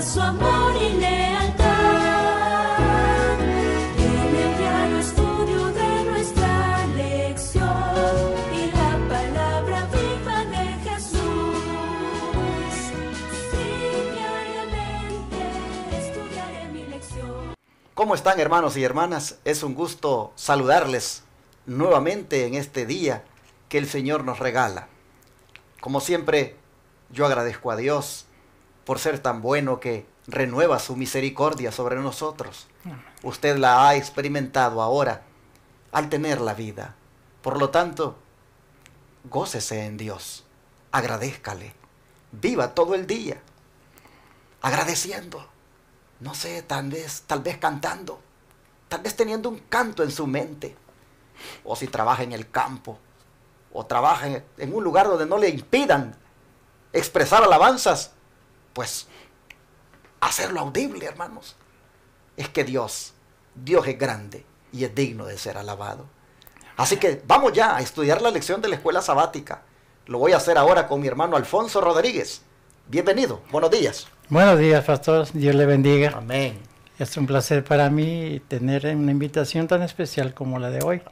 su amor y lealtad. En el diario estudio de nuestra lección y la palabra viva de Jesús. Sí, diariamente estudiaré mi lección. ¿Cómo están, hermanos y hermanas? Es un gusto saludarles nuevamente en este día que el Señor nos regala. Como siempre, yo agradezco a Dios por ser tan bueno que renueva su misericordia sobre nosotros. Usted la ha experimentado ahora al tener la vida. Por lo tanto, gócese en Dios, agradézcale, viva todo el día agradeciendo. No sé, tal vez cantando, tal vez teniendo un canto en su mente, o si trabaja en el campo, o trabaja en un lugar donde no le impidan expresar alabanzas, pues hacerlo audible, hermanos. Es que Dios es grande y es digno de ser alabado. Así que vamos ya a estudiar la lección de la escuela sabática. Lo voy a hacer ahora con mi hermano Alfonso Rodríguez. Bienvenido, buenos días. Buenos días, pastor. Dios le bendiga. Amén. Es un placer para mí tener una invitación tan especial como la de hoy.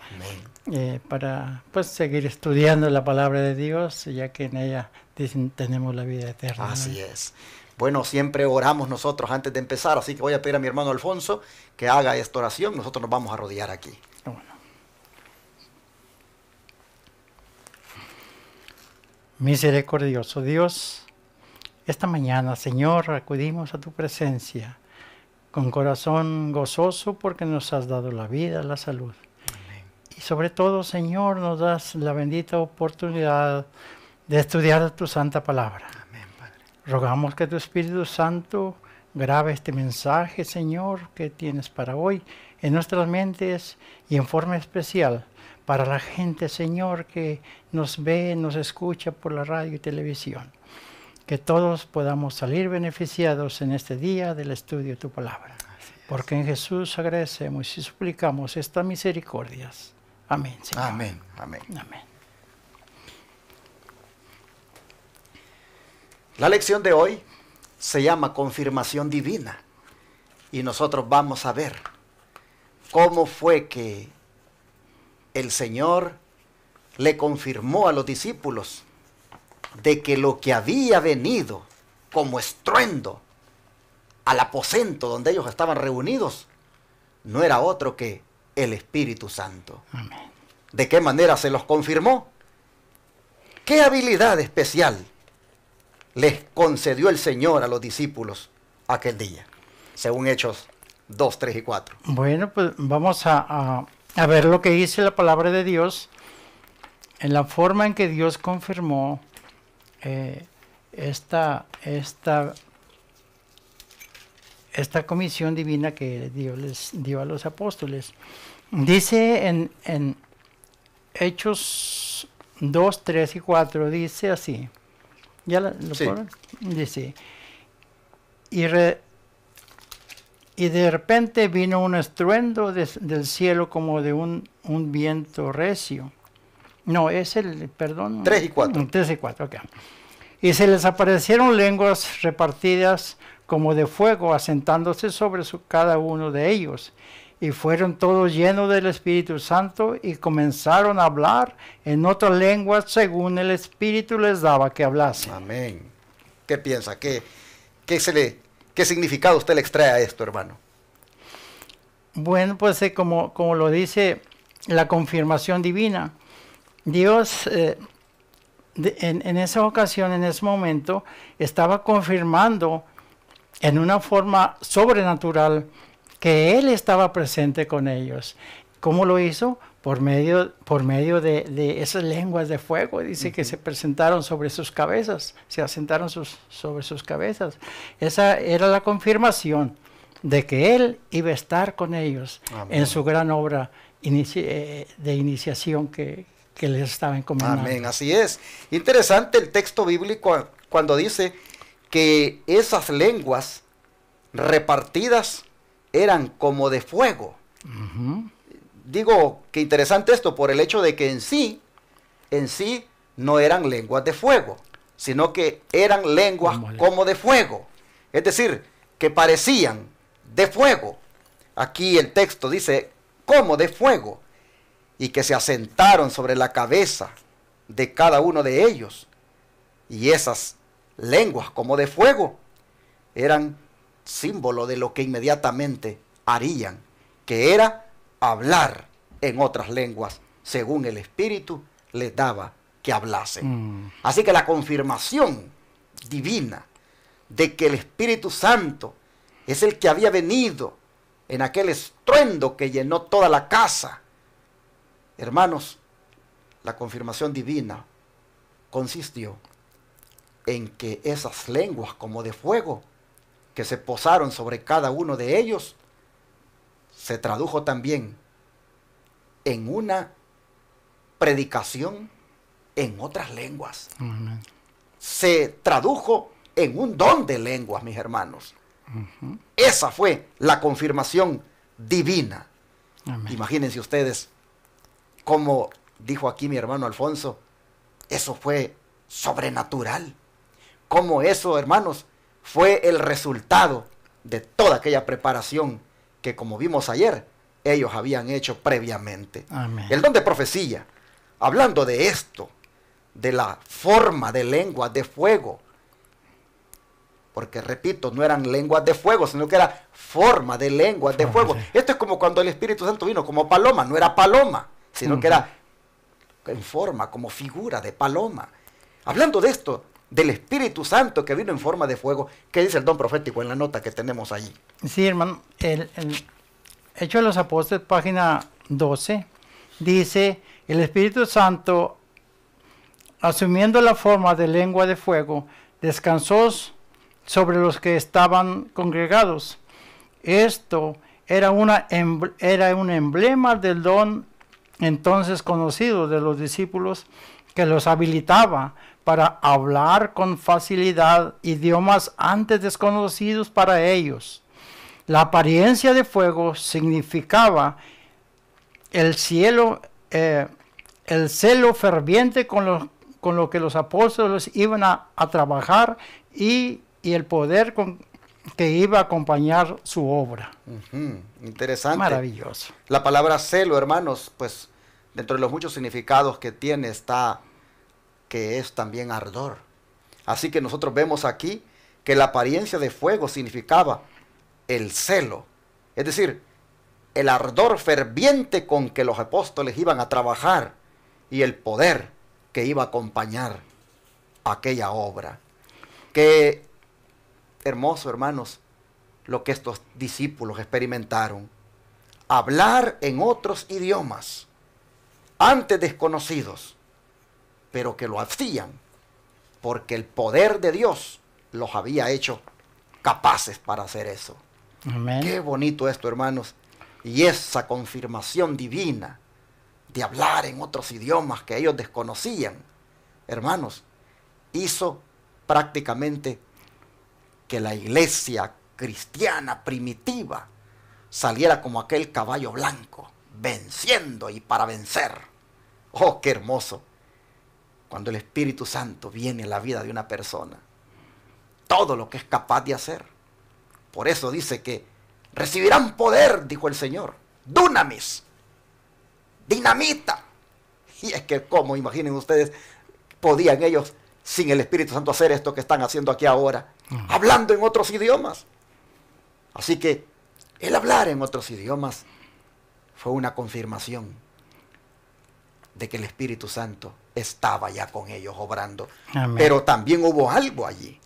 Amén. Para pues seguir estudiando la palabra de Dios, ya que en ella dicen tenemos la vida eterna. Así es. Bueno, siempre oramos nosotros antes de empezar, así que voy a pedir a mi hermano Alfonso que haga esta oración. Nosotros nos vamos a rodear aquí. Bueno. Misericordioso Dios, esta mañana, Señor, acudimos a tu presencia con corazón gozoso porque nos has dado la vida, la salud. Amén. Y sobre todo, Señor, nos das la bendita oportunidad de estudiar tu santa palabra. Amén, Padre. Rogamos que tu Espíritu Santo grabe este mensaje, Señor, que tienes para hoy en nuestras mentes y en forma especial para la gente, Señor, que nos ve, nos escucha por la radio y televisión. Que todos podamos salir beneficiados en este día del estudio de tu palabra. Porque en Jesús agradecemos y suplicamos estas misericordias. Amén, Señor. Amén, amén. Amén. La lección de hoy se llama confirmación divina. Y nosotros vamos a ver cómo fue que el Señor le confirmó a los discípulos de que lo que había venido como estruendo al aposento donde ellos estaban reunidos no era otro que el Espíritu Santo. Amén. ¿De qué manera se los confirmó? ¿Qué habilidad especial les concedió el Señor a los discípulos aquel día? Según Hechos 2, 3 y 4. Bueno, pues vamos a ver lo que dice la palabra de Dios en la forma en que Dios confirmó esta comisión divina que Dios les dio a los apóstoles. Dice en Hechos 2, 3 y 4, dice así. ¿Ya lo Sí. ponen? Dice, y de repente vino un estruendo del cielo como de un viento recio. No, es el, perdón. 3 y 4. 3 y 4, ok. Y se les aparecieron lenguas repartidas como de fuego, asentándose sobre cada uno de ellos. Y fueron todos llenos del Espíritu Santo y comenzaron a hablar en otras lenguas según el Espíritu les daba que hablasen. Amén. ¿Qué piensa? ¿Qué significado usted le extrae a esto, hermano? Bueno, pues como lo dice la confirmación divina, Dios en esa ocasión, en ese momento, estaba confirmando en una forma sobrenatural que Él estaba presente con ellos. ¿Cómo lo hizo? Por medio de esas lenguas de fuego. Dice que se presentaron sobre sus cabezas, se asentaron sobre sus cabezas. Esa era la confirmación de que Él iba a estar con ellos. Amén. En su gran obra de iniciación que les estaba encomendando. Amén, así es. Interesante el texto bíblico cuando dice que esas lenguas repartidas eran como de fuego. Uh-huh. Digo que interesante esto por el hecho de que en sí no eran lenguas de fuego, sino que eran lenguas como de fuego. Es decir, que parecían de fuego. Aquí el texto dice, como de fuego, y que se asentaron sobre la cabeza de cada uno de ellos. Y esas lenguas como de fuego eran símbolo de lo que inmediatamente harían, que era hablar en otras lenguas, según el Espíritu les daba que hablasen. Así que la confirmación divina de que el Espíritu Santo es el que había venido en aquel estruendo que llenó toda la casa. Hermanos, la confirmación divina consistió en que esas lenguas como de fuego que se posaron sobre cada uno de ellos, se tradujo también en una predicación en otras lenguas. Amén. Se tradujo en un don de lenguas, mis hermanos. Esa fue la confirmación divina. Amén. Imagínense ustedes, como dijo aquí mi hermano Alfonso, eso fue sobrenatural. Como eso, hermanos, fue el resultado de toda aquella preparación que, como vimos ayer, ellos habían hecho previamente. Amén. El don de profecía, hablando de esto, de la forma de lenguas de fuego, porque repito, no eran lenguas de fuego, sino que era forma de lenguas de fuego. Esto es como cuando el Espíritu Santo vino como paloma, no era paloma, sino que era en forma, como figura de paloma. Hablando de esto, del Espíritu Santo que vino en forma de fuego, ¿qué dice el don profético en la nota que tenemos allí? Sí, hermano, el Hechos de los Apóstoles, página 12, dice, el Espíritu Santo, asumiendo la forma de lengua de fuego, descansó sobre los que estaban congregados. Esto era un emblema del don entonces conocido de los discípulos, que los habilitaba para hablar con facilidad idiomas antes desconocidos para ellos. La apariencia de fuego significaba el celo ferviente con lo que los apóstoles iban a trabajar y el poder que iba a acompañar su obra. Interesante. Maravilloso. La palabra celo, hermanos, pues dentro de los muchos significados que tiene está que es también ardor. Así que nosotros vemos aquí que la apariencia de fuego significaba el celo, es decir, el ardor ferviente con que los apóstoles iban a trabajar y el poder que iba a acompañar aquella obra. Qué hermoso, hermanos, lo que estos discípulos experimentaron. Hablar en otros idiomas, antes desconocidos, pero que lo hacían porque el poder de Dios los había hecho capaces para hacer eso. Amén. Qué bonito esto, hermanos. Y esa confirmación divina de hablar en otros idiomas que ellos desconocían, hermanos, hizo prácticamente que la iglesia cristiana primitiva saliera como aquel caballo blanco, venciendo y para vencer. ¡Oh, qué hermoso! Cuando el Espíritu Santo viene a la vida de una persona, todo lo que es capaz de hacer. Por eso dice que recibirán poder, dijo el Señor, dunamis, dinamita. Y es que, ¿cómo? Imaginen ustedes, podían ellos sin el Espíritu Santo hacer esto que están haciendo aquí ahora, hablando en otros idiomas. Así que el hablar en otros idiomas fue una confirmación de que el Espíritu Santo estaba ya con ellos obrando. Amén. Pero también hubo algo allí.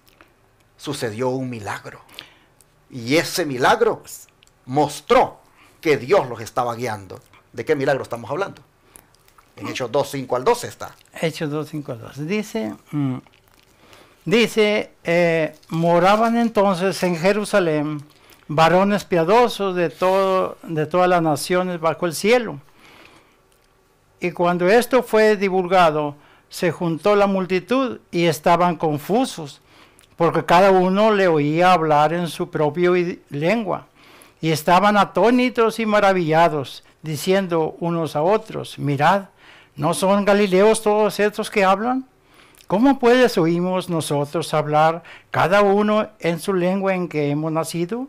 Sucedió un milagro. Y ese milagro mostró que Dios los estaba guiando. ¿De qué milagro estamos hablando? En Hechos 2, 5 al 12 está. Hechos 2, 5 al 12. Dice, moraban entonces en Jerusalén varones piadosos de todas las naciones bajo el cielo. Y cuando esto fue divulgado, se juntó la multitud y estaban confusos, porque cada uno le oía hablar en su propia lengua. Y estaban atónitos y maravillados, diciendo unos a otros, mirad, ¿no son galileos todos estos que hablan? ¿Cómo pues oímos nosotros hablar cada uno en su lengua en que hemos nacido?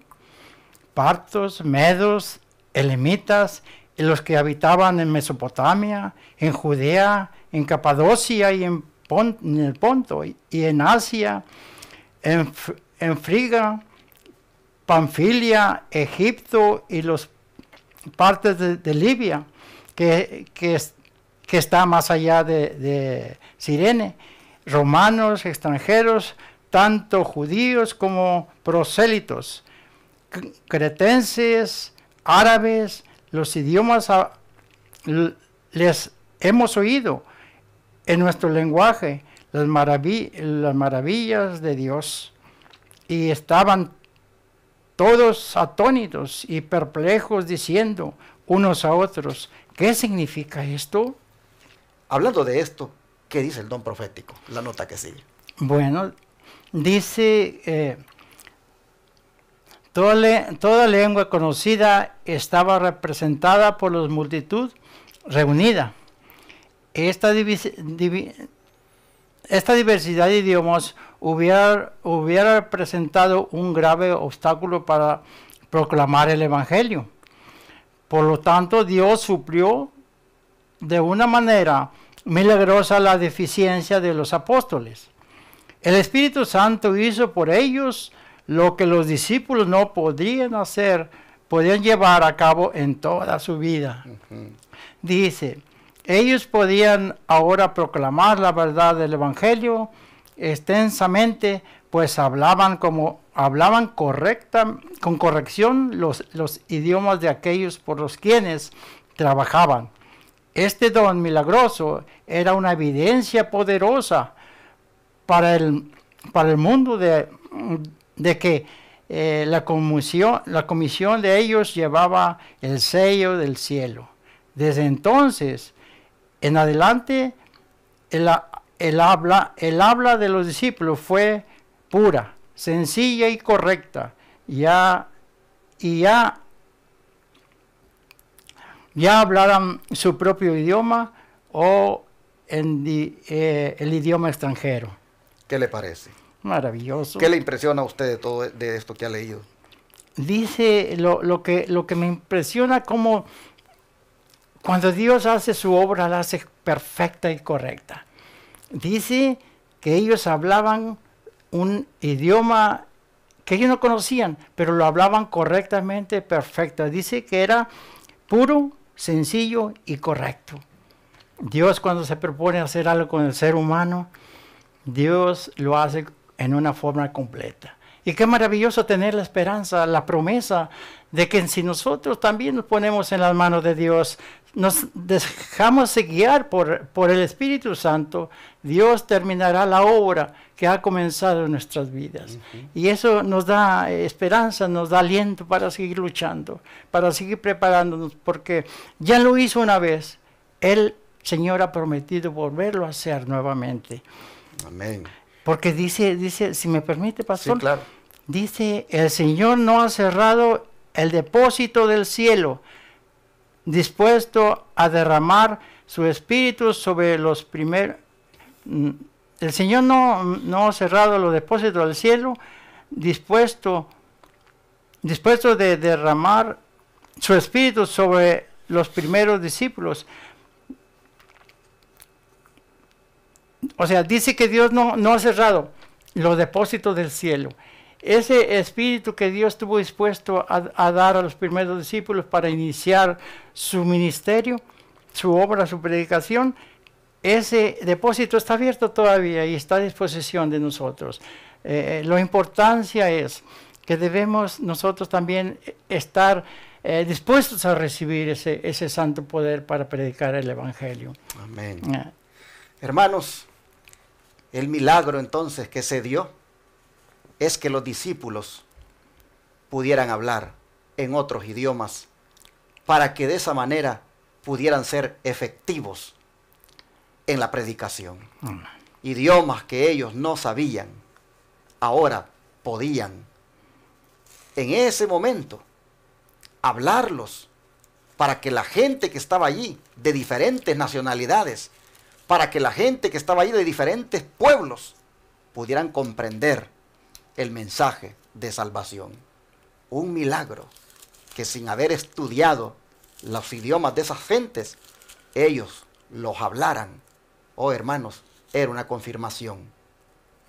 Partos, medos, elamitas, y los que habitaban en Mesopotamia, en Judea, en Capadocia y en el Ponto, y en Asia, en Friga, Panfilia, Egipto y las partes de Libia, que está más allá de Cirene, romanos, extranjeros, tanto judíos como prosélitos, cretenses, árabes, los idiomas les hemos oído en nuestro lenguaje, las maravillas de Dios, y estaban todos atónitos y perplejos diciendo unos a otros, ¿qué significa esto? Hablando de esto, ¿qué dice el don profético? La nota que sigue. Bueno, dice, toda lengua conocida estaba representada por la multitud reunida. Esta diversidad de idiomas hubiera representado un grave obstáculo para proclamar el Evangelio. Por lo tanto, Dios suplió de una manera milagrosa la deficiencia de los apóstoles. El Espíritu Santo hizo por ellos lo que los discípulos no podían hacer, podían llevar a cabo en toda su vida. Dice, ellos podían ahora proclamar la verdad del Evangelio extensamente, pues hablaban con corrección los idiomas de aquellos por los quienes trabajaban. Este don milagroso era una evidencia poderosa para el mundo de que la comisión de ellos llevaba el sello del cielo. Desde entonces en adelante, el habla de los discípulos fue pura, sencilla y correcta. Ya hablaran su propio idioma o el idioma extranjero. ¿Qué le parece? Maravilloso. ¿Qué le impresiona a usted de todo de esto que ha leído? Dice lo que me impresiona, como cuando Dios hace su obra, la hace perfecta y correcta. Dice que ellos hablaban un idioma que ellos no conocían, pero lo hablaban correctamente, perfecto. Dice que era puro, sencillo y correcto. Dios, cuando se propone hacer algo con el ser humano, Dios lo hace en una forma completa. Y qué maravilloso tener la esperanza, la promesa de que si nosotros también nos ponemos en las manos de Dios, nos dejamos guiar por el Espíritu Santo, Dios terminará la obra que ha comenzado en nuestras vidas. Y eso nos da esperanza, nos da aliento para seguir luchando, para seguir preparándonos, porque ya lo hizo una vez. El Señor ha prometido volverlo a hacer nuevamente. Amén. Porque dice, si me permite, pastor, sí, claro. Dice, el Señor no ha cerrado el depósito del cielo, dispuesto a derramar su espíritu sobre los primeros. El Señor no ha cerrado los depósitos del cielo, dispuesto de derramar su espíritu sobre los primeros discípulos. O sea, dice que Dios no ha cerrado los depósitos del cielo. Ese espíritu que Dios estuvo dispuesto a dar a los primeros discípulos para iniciar su ministerio, su obra, su predicación, ese depósito está abierto todavía y está a disposición de nosotros. La importancia es que debemos nosotros también estar dispuestos a recibir ese santo poder para predicar el Evangelio. Amén. Hermanos, el milagro entonces que se dio es que los discípulos pudieran hablar en otros idiomas para que de esa manera pudieran ser efectivos en la predicación. Idiomas que ellos no sabían, ahora podían en ese momento hablarlos para que la gente que estaba allí de diferentes nacionalidades para que la gente que estaba ahí de diferentes pueblos pudieran comprender el mensaje de salvación. Un milagro que sin haber estudiado los idiomas de esas gentes, ellos los hablaran. Oh, hermanos, era una confirmación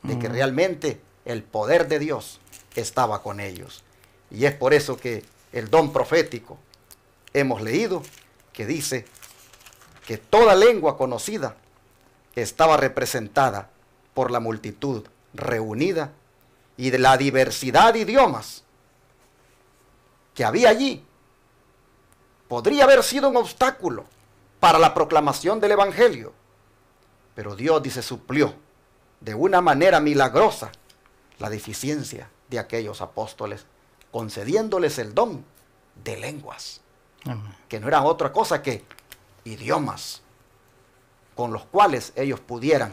de que realmente el poder de Dios estaba con ellos. Y es por eso que el don profético hemos leído que dice que toda lengua conocida estaba representada por la multitud reunida, y de la diversidad de idiomas que había allí podría haber sido un obstáculo para la proclamación del Evangelio. Pero Dios, dice, suplió de una manera milagrosa la deficiencia de aquellos apóstoles, concediéndoles el don de lenguas, que no eran otra cosa que idiomas con los cuales ellos pudieran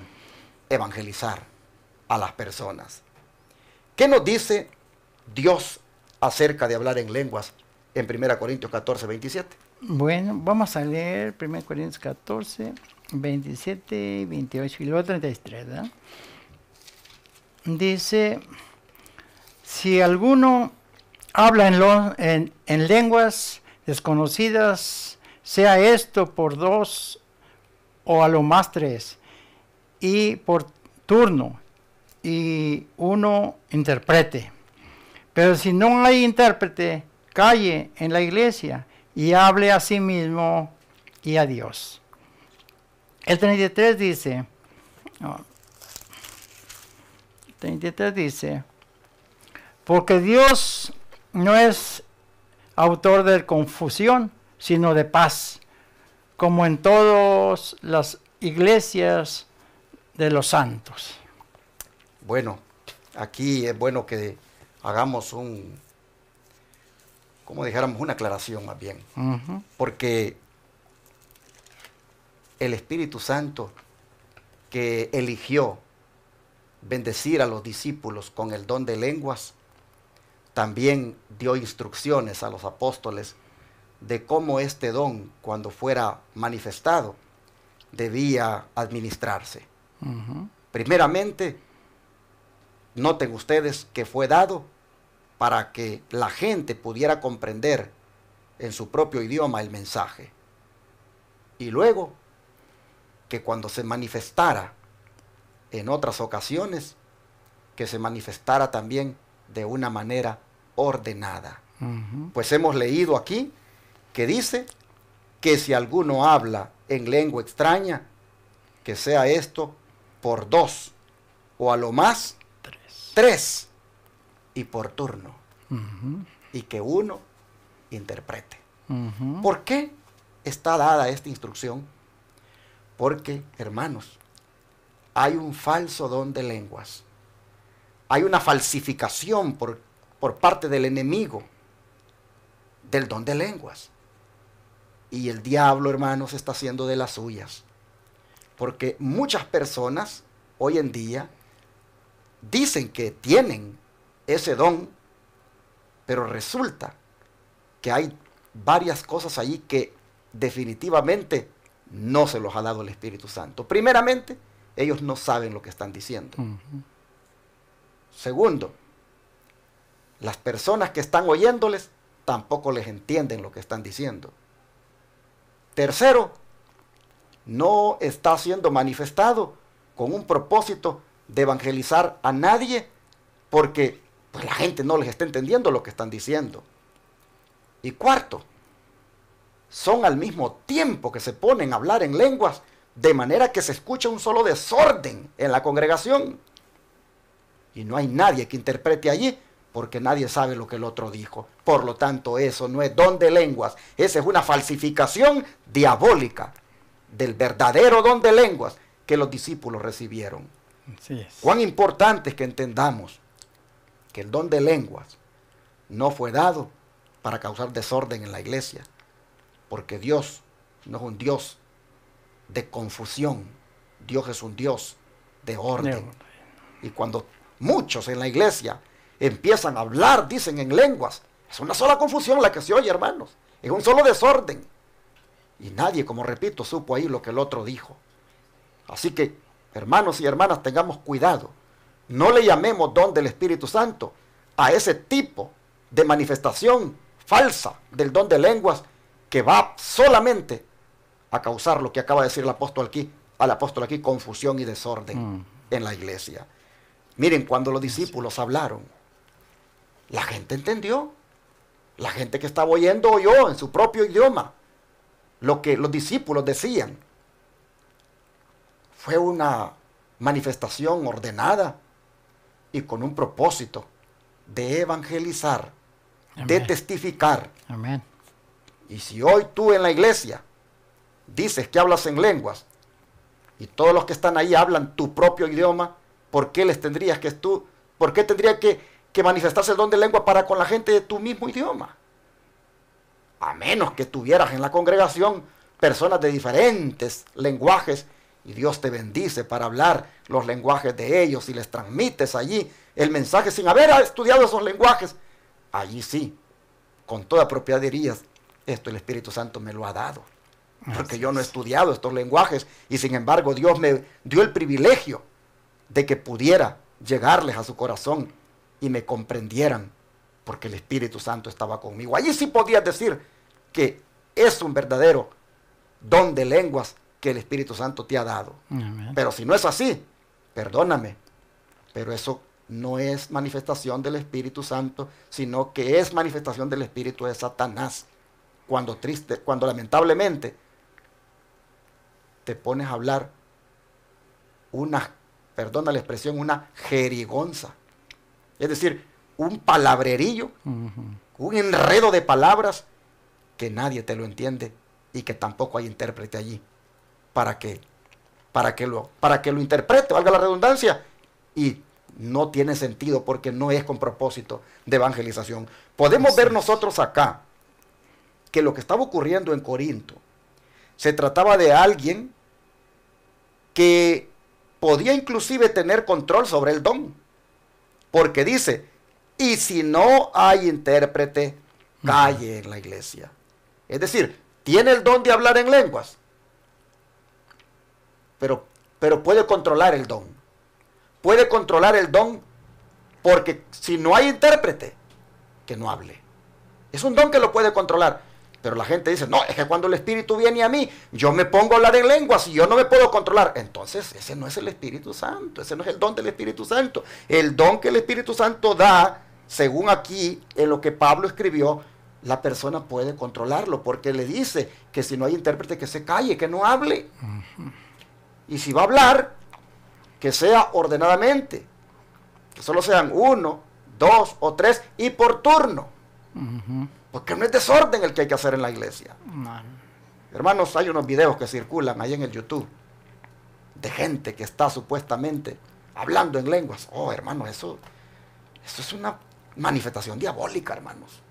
evangelizar a las personas. ¿Qué nos dice Dios acerca de hablar en lenguas en 1 Corintios 14, 27? Bueno, vamos a leer 1 Corintios 14, 27, 28 y luego 33, ¿verdad? Dice, si alguno habla en lenguas desconocidas, sea esto por 2 o a lo más 3, y por turno, y uno interprete. Pero si no hay intérprete, calle en la iglesia y hable a sí mismo y a Dios. El 33 dice, 33 dice, porque Dios no es autor de confusión, sino de paz, como en todas las iglesias de los santos. Bueno, aquí es bueno que hagamos como dijéramos, una aclaración más bien. Porque el Espíritu Santo que eligió bendecir a los discípulos con el don de lenguas, también dio instrucciones a los apóstoles de cómo este don, cuando fuera manifestado, debía administrarse. Primeramente, noten ustedes que fue dado para que la gente pudiera comprender en su propio idioma el mensaje. Y luego, que cuando se manifestara en otras ocasiones, que se manifestara también de una manera ordenada. Pues hemos leído aquí que dice que si alguno habla en lengua extraña, que sea esto por 2 o a lo más 3 y por turno, y que uno interprete. ¿Por qué está dada esta instrucción? Porque, hermanos, hay un falso don de lenguas, hay una falsificación por parte del enemigo del don de lenguas, y el diablo, hermanos, está haciendo de las suyas, porque muchas personas hoy en día dicen que tienen ese don, pero resulta que hay varias cosas allí que definitivamente no se los ha dado el Espíritu Santo. Primeramente, ellos no saben lo que están diciendo. Segundo, las personas que están oyéndoles tampoco les entienden lo que están diciendo. Tercero, no está siendo manifestado con un propósito de evangelizar a nadie, porque pues, la gente no les está entendiendo lo que están diciendo. Y cuarto, son al mismo tiempo que se ponen a hablar en lenguas, de manera que se escucha un solo desorden en la congregación. Y no hay nadie que interprete allí, porque nadie sabe lo que el otro dijo. Por lo tanto, eso no es don de lenguas, esa es una falsificación diabólica del verdadero don de lenguas que los discípulos recibieron. Así es. Cuán importante es que entendamos que el don de lenguas no fue dado para causar desorden en la iglesia, porque Dios no es un Dios de confusión, Dios es un Dios de orden. Y cuando muchos en la iglesia empiezan a hablar, dicen en lenguas, es una sola confusión la que se oye, hermanos, es un solo desorden. Y nadie, como repito, supo ahí lo que el otro dijo. Así que, hermanos y hermanas, tengamos cuidado. No le llamemos don del Espíritu Santo a ese tipo de manifestación falsa del don de lenguas que va solamente a causar lo que acaba de decir el apóstol aquí, confusión y desorden en la iglesia. Miren, cuando los discípulos hablaron, la gente entendió. La gente que estaba oyendo oyó en su propio idioma lo que los discípulos decían. Fue una manifestación ordenada y con un propósito de evangelizar, Amén. de testificar. Amén. Y si hoy tú en la iglesia dices que hablas en lenguas y todos los que están ahí hablan tu propio idioma, ¿por qué tendría que manifestarse el don de lengua para con la gente de tu mismo idioma? A menos que tuvieras en la congregación personas de diferentes lenguajes y Dios te bendice para hablar los lenguajes de ellos y les transmites allí el mensaje sin haber estudiado esos lenguajes. Allí sí, con toda propiedad dirías, esto el Espíritu Santo me lo ha dado. Porque yo no he estudiado estos lenguajes y sin embargo Dios me dio el privilegio de que pudiera llegarles a su corazón y me comprendieran porque el Espíritu Santo estaba conmigo. Allí sí podías decir que es un verdadero don de lenguas que el Espíritu Santo te ha dado. Amén. Pero si no es así, perdóname, pero eso no es manifestación del Espíritu Santo, sino que es manifestación del Espíritu de Satanás. Cuando lamentablemente te pones a hablar perdona la expresión, una jerigonza. Es decir, un palabrerillo, un enredo de palabras que nadie te lo entiende y que tampoco hay intérprete allí para que lo interprete, valga la redundancia, y no tiene sentido porque no es con propósito de evangelización. Podemos ver nosotros acá que lo que estaba ocurriendo en Corinto se trataba de alguien que podía inclusive tener control sobre el don, porque dice, y si no hay intérprete, calle en la iglesia. Es decir, tiene el don de hablar en lenguas, pero puede controlar el don. Puede controlar el don porque si no hay intérprete, que no hable. Es un don que lo puede controlar. Pero la gente dice, no, es que cuando el Espíritu viene a mí, yo me pongo a hablar en lenguas y yo no me puedo controlar. Entonces, ese no es el Espíritu Santo, ese no es el don del Espíritu Santo. El don que el Espíritu Santo da, según aquí, en lo que Pablo escribió, la persona puede controlarlo, porque le dice que si no hay intérprete, que se calle, que no hable. Y si va a hablar, que sea ordenadamente, que solo sean 1, 2 o 3 y por turno. Porque no es desorden el que hay que hacer en la iglesia. Hermanos, hay unos videos que circulan ahí en el YouTube de gente que está supuestamente hablando en lenguas. Oh, hermano, eso es una manifestación diabólica, hermanos.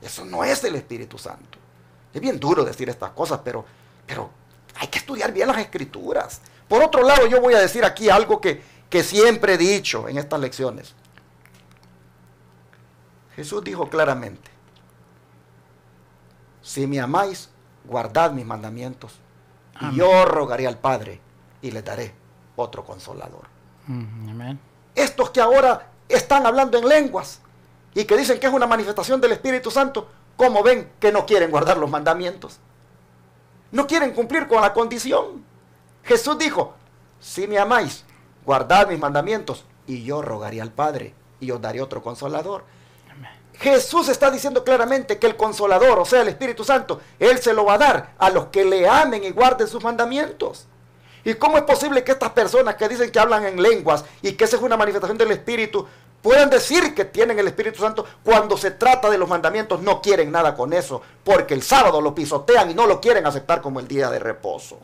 Eso no es el Espíritu Santo. Es bien duro decir estas cosas, pero hay que estudiar bien las Escrituras. Por otro lado, yo voy a decir aquí algo que siempre he dicho en estas lecciones. Jesús dijo claramente, si me amáis, guardad mis mandamientos. Y yo rogaré al Padre y les daré otro consolador. Amén. Estos que ahora están hablando en lenguas y que dicen que es una manifestación del Espíritu Santo, ¿cómo ven que no quieren guardar los mandamientos? No quieren cumplir con la condición. Jesús dijo, si me amáis, guardad mis mandamientos y yo rogaré al Padre y os daré otro consolador. Jesús está diciendo claramente que el Consolador, o sea, el Espíritu Santo, Él se lo va a dar a los que le amen y guarden sus mandamientos. ¿Y cómo es posible que estas personas que dicen que hablan en lenguas y que esa es una manifestación del Espíritu, puedan decir que tienen el Espíritu Santo cuando se trata de los mandamientos? No quieren nada con eso, porque el sábado lo pisotean y no lo quieren aceptar como el día de reposo.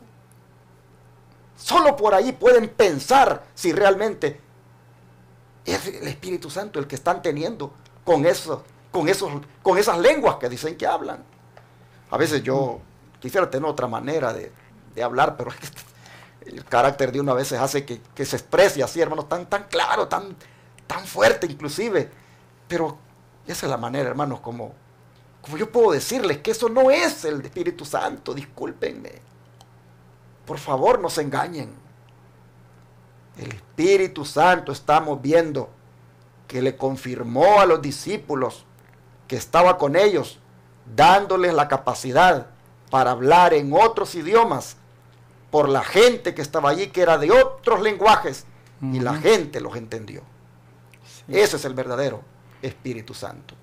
Solo por ahí pueden pensar si realmente es el Espíritu Santo el que están teniendo con esas lenguas que dicen que hablan. A veces yo quisiera tener otra manera de hablar, pero es que el carácter de uno a veces hace que se exprese así, hermanos, tan claro, tan fuerte inclusive. Pero esa es la manera, hermanos, como yo puedo decirles que eso no es el Espíritu Santo. Discúlpenme. Por favor, no se engañen. El Espíritu Santo, estamos viendo que le confirmó a los discípulos que estaba con ellos, dándoles la capacidad para hablar en otros idiomas por la gente que estaba allí, que era de otros lenguajes, y la gente los entendió. Sí. Ese es el verdadero Espíritu Santo.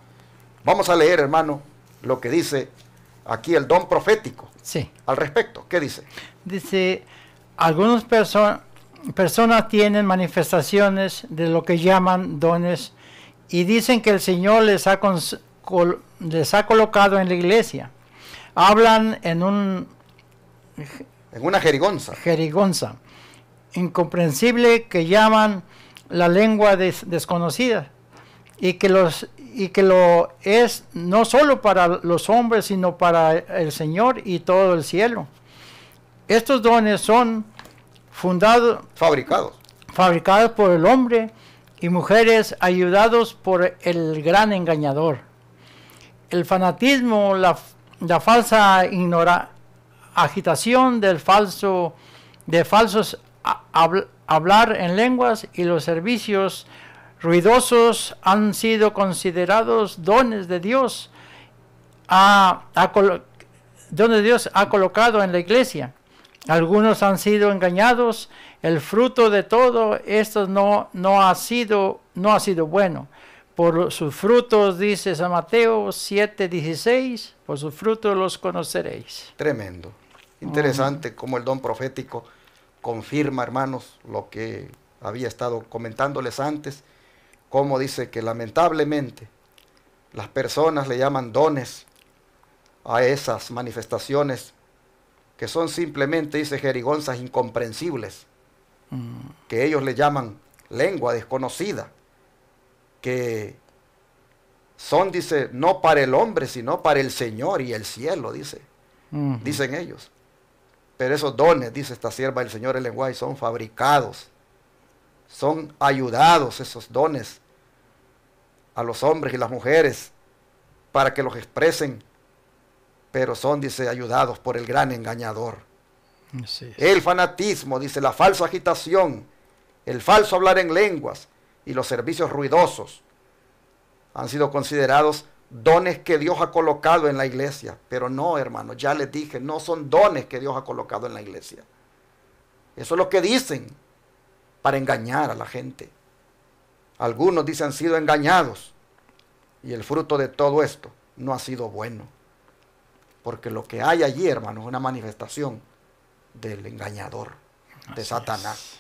Vamos a leer, hermano, lo que dice aquí el don profético. Sí. Al respecto, ¿qué dice? Dice, algunas personas tienen manifestaciones de lo que llaman dones y dicen que el Señor les ha colocado en la iglesia. Hablan en una jerigonza incomprensible que llaman la lengua desconocida y que lo es no solo para los hombres sino para el Señor y todo el cielo. Estos dones son fabricados por el hombre y mujeres ayudados por el gran engañador. El fanatismo, la falsa agitación de falsos hablar en lenguas y los servicios ruidosos han sido considerados dones de Dios. Donde Dios ha colocado en la iglesia. Algunos han sido engañados. El fruto de todo esto no ha sido bueno. Por sus frutos, dice San Mateo 7:16, por sus frutos los conoceréis. Tremendo. Interesante cómo el don profético confirma, hermanos, lo que había estado comentándoles antes, cómo dice que lamentablemente las personas le llaman dones a esas manifestaciones que son simplemente, dice, jerigonzas incomprensibles, que ellos le llaman lengua desconocida, que son, dice, no para el hombre, sino para el Señor y el cielo, dice, dicen ellos. Pero esos dones, dice esta sierva del Señor Ellen White, son fabricados, son ayudados esos dones a los hombres y las mujeres para que los expresen, pero son, dice, ayudados por el gran engañador. Sí. El fanatismo, dice, la falsa agitación, el falso hablar en lenguas y los servicios ruidosos han sido considerados dones que Dios ha colocado en la iglesia. Pero no, hermano, ya les dije, no son dones que Dios ha colocado en la iglesia. Eso es lo que dicen para engañar a la gente. Algunos, dicen, han sido engañados y el fruto de todo esto no ha sido bueno. Porque lo que hay allí, hermano, es una manifestación del engañador, de Satanás.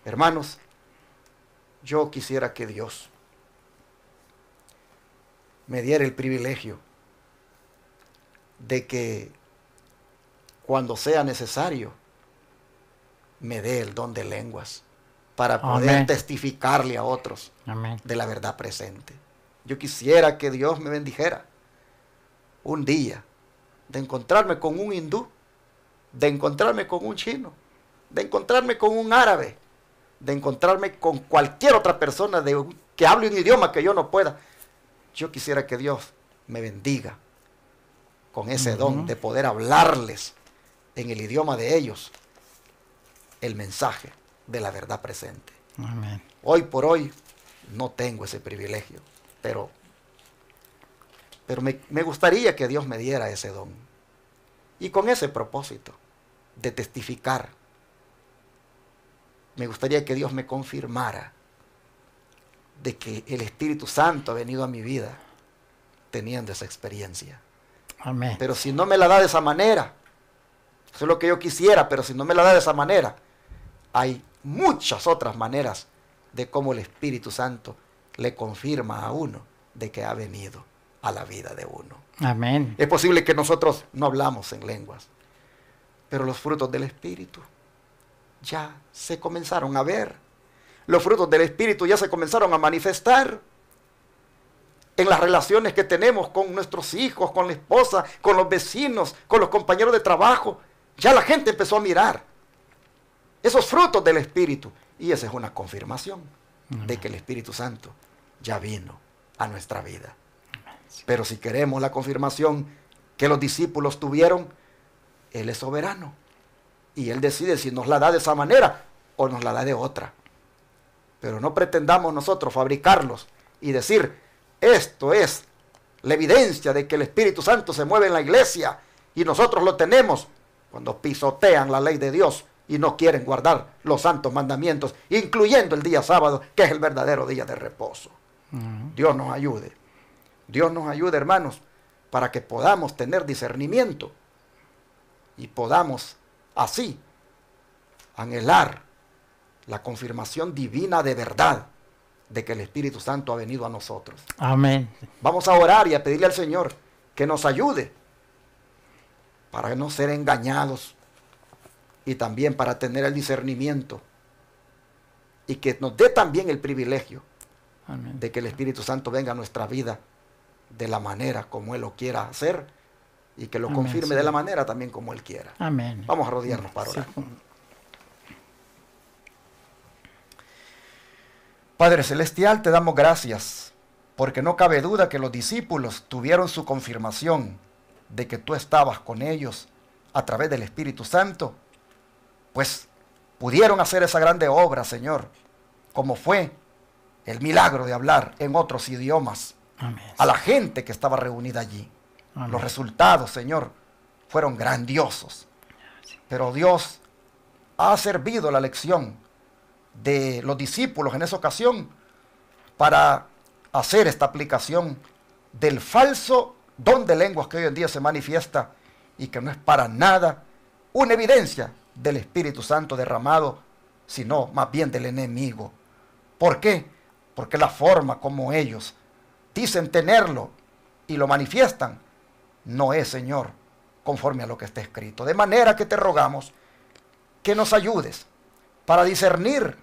Hermanos, yo quisiera que Dios me diera el privilegio de que cuando sea necesario me dé el don de lenguas para poder testificarle a otros de la verdad presente. Yo quisiera que Dios me bendijera un día de encontrarme con un hindú, de encontrarme con un chino, de encontrarme con un árabe, de encontrarme con cualquier otra persona que hable un idioma que yo no pueda. Yo quisiera que Dios me bendiga con ese don de poder hablarles en el idioma de ellos el mensaje de la verdad presente. Amén. Hoy por hoy no tengo ese privilegio, pero me gustaría que Dios me diera ese don. Y con ese propósito de testificar, me gustaría que Dios me confirmara de que el Espíritu Santo ha venido a mi vida teniendo esa experiencia. Amén. Pero si no me la da de esa manera, eso es lo que yo quisiera, pero si no me la da de esa manera, hay muchas otras maneras de cómo el Espíritu Santo le confirma a uno de que ha venido a la vida de uno. Amén. Es posible que nosotros no hablamos en lenguas, pero los frutos del Espíritu ya se comenzaron a ver. Los frutos del Espíritu ya se comenzaron a manifestar en las relaciones que tenemos con nuestros hijos, con la esposa, con los vecinos, con los compañeros de trabajo. Ya la gente empezó a mirar esos frutos del Espíritu. Y esa es una confirmación de que el Espíritu Santo ya vino a nuestra vida. Pero si queremos la confirmación que los discípulos tuvieron, Él es soberano. Y Él decide si nos la da de esa manera o nos la da de otra. Pero no pretendamos nosotros fabricarlos y decir, esto es la evidencia de que el Espíritu Santo se mueve en la iglesia y nosotros lo tenemos, cuando pisotean la ley de Dios y no quieren guardar los santos mandamientos, incluyendo el día sábado, que es el verdadero día de reposo. Dios nos ayude. Dios nos ayude, hermanos, para que podamos tener discernimiento y podamos así anhelar la confirmación divina de verdad de que el Espíritu Santo ha venido a nosotros. Amén. Vamos a orar y a pedirle al Señor que nos ayude para no ser engañados y también para tener el discernimiento y que nos dé también el privilegio Amén. de que el Espíritu Santo venga a nuestra vida de la manera como Él lo quiera hacer y que lo Amén, confirme sí. de la manera también como Él quiera. Amén. Vamos a rodearnos para Sí. orar. Padre Celestial, te damos gracias, porque no cabe duda que los discípulos tuvieron su confirmación de que tú estabas con ellos a través del Espíritu Santo, pues pudieron hacer esa grande obra, Señor, como fue el milagro de hablar en otros idiomas Amén. a la gente que estaba reunida allí. Amén. Los resultados, Señor, fueron grandiosos. Pero Dios ha servido la lección de los discípulos en esa ocasión para hacer esta aplicación del falso don de lenguas que hoy en día se manifiesta y que no es para nada una evidencia del Espíritu Santo derramado, sino más bien del enemigo. ¿Por qué? Porque la forma como ellos dicen tenerlo y lo manifiestan no es, Señor, conforme a lo que está escrito. De manera que te rogamos que nos ayudes para discernir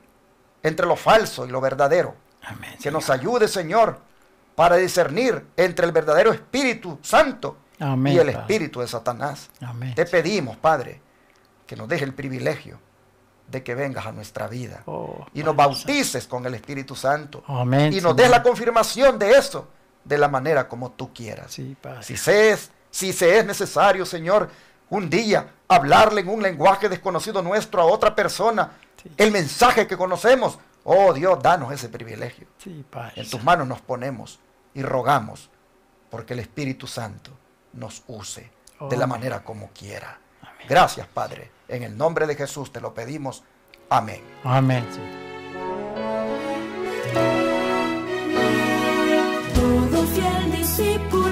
entre lo falso y lo verdadero. Amén, Que nos Señor. ayude, Señor, para discernir entre el verdadero Espíritu Santo Amén, y el Padre. espíritu de Satanás. Amén. Te pedimos, Padre, que nos deje el privilegio de que vengas a nuestra vida Oh, y nos Padre bautices con el Espíritu Santo Amén, y nos Señor. des la confirmación de eso de la manera como tú quieras. Sí, Padre. Si se es necesario, Señor, un día hablarle en un lenguaje desconocido nuestro a otra persona, Sí. el mensaje que conocemos, oh Dios, danos ese privilegio. Sí, Padre. En tus manos nos ponemos y rogamos porque el Espíritu Santo nos use de la Amén. manera como quiera. Gracias, Padre. En el nombre de Jesús te lo pedimos. Amén. Amén. Sí. Todo fiel discípulo